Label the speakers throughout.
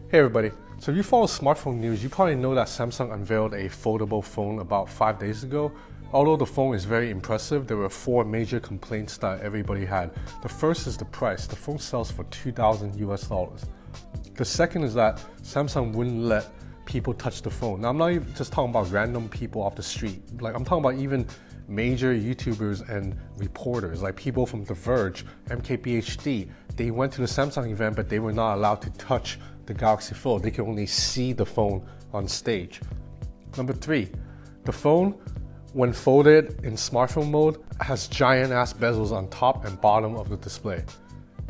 Speaker 1: Hey everybody, so if you follow smartphone news, you probably know that Samsung unveiled a foldable phone about 5 days ago. Although the phone is very impressive, there were 4 major complaints that everybody had. The first is the price. The phone sells for $2,000 US. The second is that Samsung wouldn't let people touch the phone. Now I'm not even just talking about random people off the street. Like I'm talking about even major YouTubers and reporters, like people from The Verge, MKBHD. They went to the Samsung event, but they were not allowed to touch the Galaxy Fold. They could only see the phone on stage. Number 3, the phone, when folded in smartphone mode, has giant ass bezels on top and bottom of the display.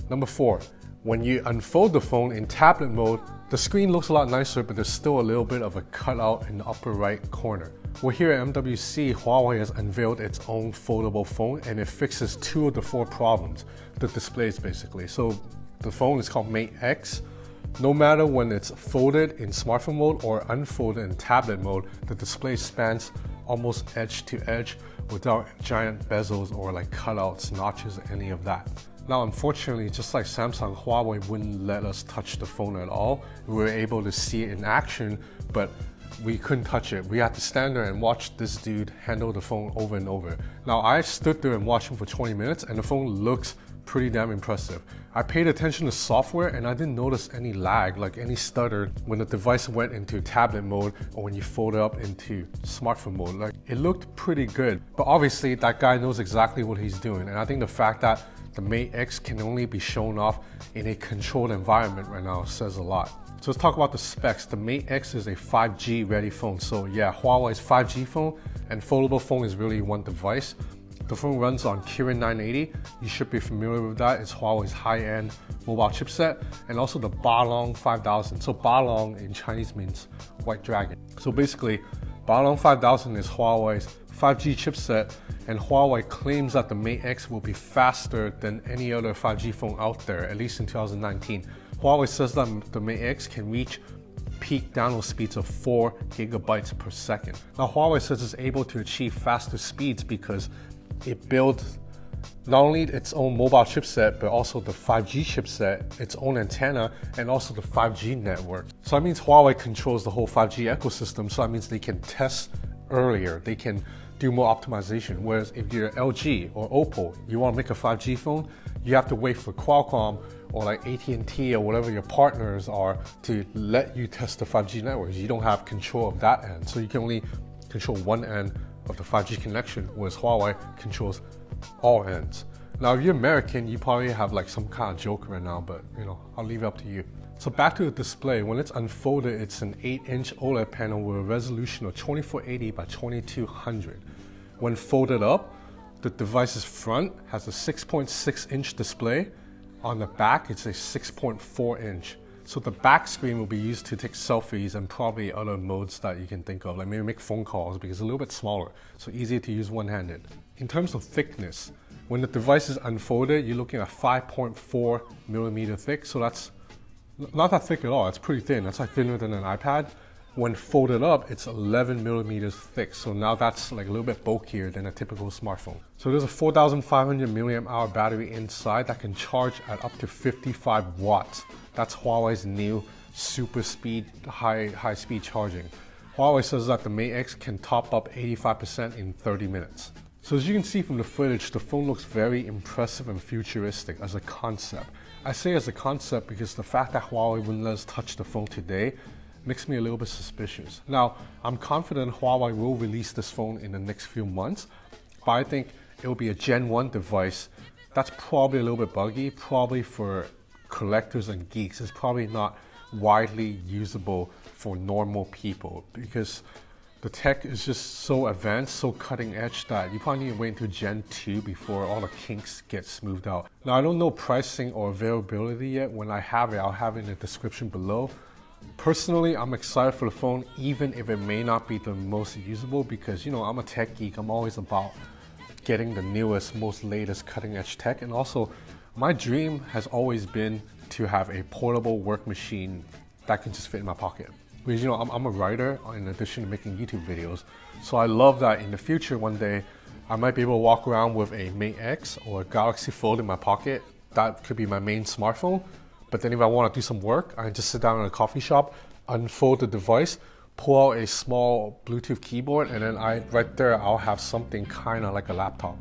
Speaker 1: Number 4, when you unfold the phone in tablet mode, the screen looks a lot nicer, but there's still a little bit of a cutout in the upper right corner. Well, here at MWC, Huawei has unveiled its own foldable phone, and it fixes 2 of the 4 problems, the displays basically. So the phone is called Mate X. No matter when it's folded in smartphone mode or unfolded in tablet mode, the display spans almost edge to edge without giant bezels or like cutouts, notches, any of that. Now, unfortunately, just like Samsung, Huawei wouldn't let us touch the phone at all. We were able to see it in action, but we couldn't touch it. We had to stand there and watch this dude handle the phone over and over. Now, I stood there and watched him for 20 minutes, and the phone looks pretty damn impressive. I paid attention to software and I didn't notice any lag, like any stutter when the device went into tablet mode or when you fold it up into smartphone mode. Like it looked pretty good, but obviously that guy knows exactly what he's doing. And I think the fact that the Mate X can only be shown off in a controlled environment right now says a lot. So let's talk about the specs. The Mate X is a 5G ready phone. So yeah, Huawei's 5G phone and foldable phone is really one device. The phone runs on Kirin 980. You should be familiar with that. It's Huawei's high-end mobile chipset, and also the Balong 5000. So Balong in Chinese means white dragon. So basically, Balong 5000 is Huawei's 5G chipset, and Huawei claims that the Mate X will be faster than any other 5G phone out there, at least in 2019. Huawei says that the Mate X can reach peak download speeds of 4 gigabytes per second. Now Huawei says it's able to achieve faster speeds because it builds not only its own mobile chipset, but also the 5G chipset, its own antenna, and also the 5G network. So that means Huawei controls the whole 5G ecosystem, so that means they can test earlier, they can do more optimization. Whereas if you're LG or Oppo, you want to make a 5G phone, you have to wait for Qualcomm or like AT&T or whatever your partners are to let you test the 5G networks. You don't have control of that end, so you can only control one end of the 5G connection, whereas Huawei controls all ends. Now, if you're American, you probably have like some kind of joke right now, but I'll leave it up to you. So back to the display, when it's unfolded, it's an 8-inch OLED panel with a resolution of 2480 by 2200. When folded up, the device's front has a 6.6-inch display. On the back, it's a 6.4-inch. So the back screen will be used to take selfies and probably other modes that you can think of, like maybe make phone calls because it's a little bit smaller, so easier to use one-handed. In terms of thickness, when the device is unfolded, you're looking at 5.4 millimeter thick, so that's not that thick at all. It's pretty thin. That's like thinner than an iPad. When folded up, it's 11 millimeters thick, so now that's like a little bit bulkier than a typical smartphone. So there's a 4,500 milliamp hour battery inside that can charge at up to 55 watts. That's Huawei's new super speed, high speed charging. Huawei says that the Mate X can top up 85% in 30 minutes. So as you can see from the footage, the phone looks very impressive and futuristic as a concept. I say as a concept because the fact that Huawei wouldn't let us touch the phone today makes me a little bit suspicious. Now, I'm confident Huawei will release this phone in the next few months, but I think it will be a Gen 1 device that's probably a little bit buggy, probably for collectors and geeks. It's probably not widely usable for normal people because the tech is just so advanced, so cutting edge that you probably need to wait until Gen 2 before all the kinks get smoothed out. Now, I don't know pricing or availability yet. When I have it, I'll have it in the description below. Personally, I'm excited for the phone, even if it may not be the most usable because, I'm a tech geek. I'm always about getting the newest, most latest cutting edge tech. And also, my dream has always been to have a portable work machine that can just fit in my pocket. Because I'm a writer in addition to making YouTube videos. So I love that in the future one day, I might be able to walk around with a Mate X or a Galaxy Fold in my pocket. That could be my main smartphone. But then if I want to do some work, I just sit down in a coffee shop, unfold the device, pull out a small Bluetooth keyboard, and then right there, I'll have something kind of like a laptop.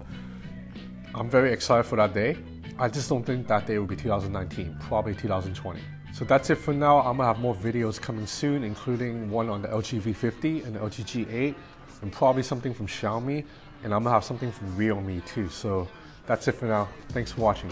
Speaker 1: I'm very excited for that day. I just don't think that day will be 2019, probably 2020. So that's it for now. I'm gonna have more videos coming soon, including one on the LG V50 and the LG G8, and probably something from Xiaomi, and I'm gonna have something from Realme too. So that's it for now. Thanks for watching.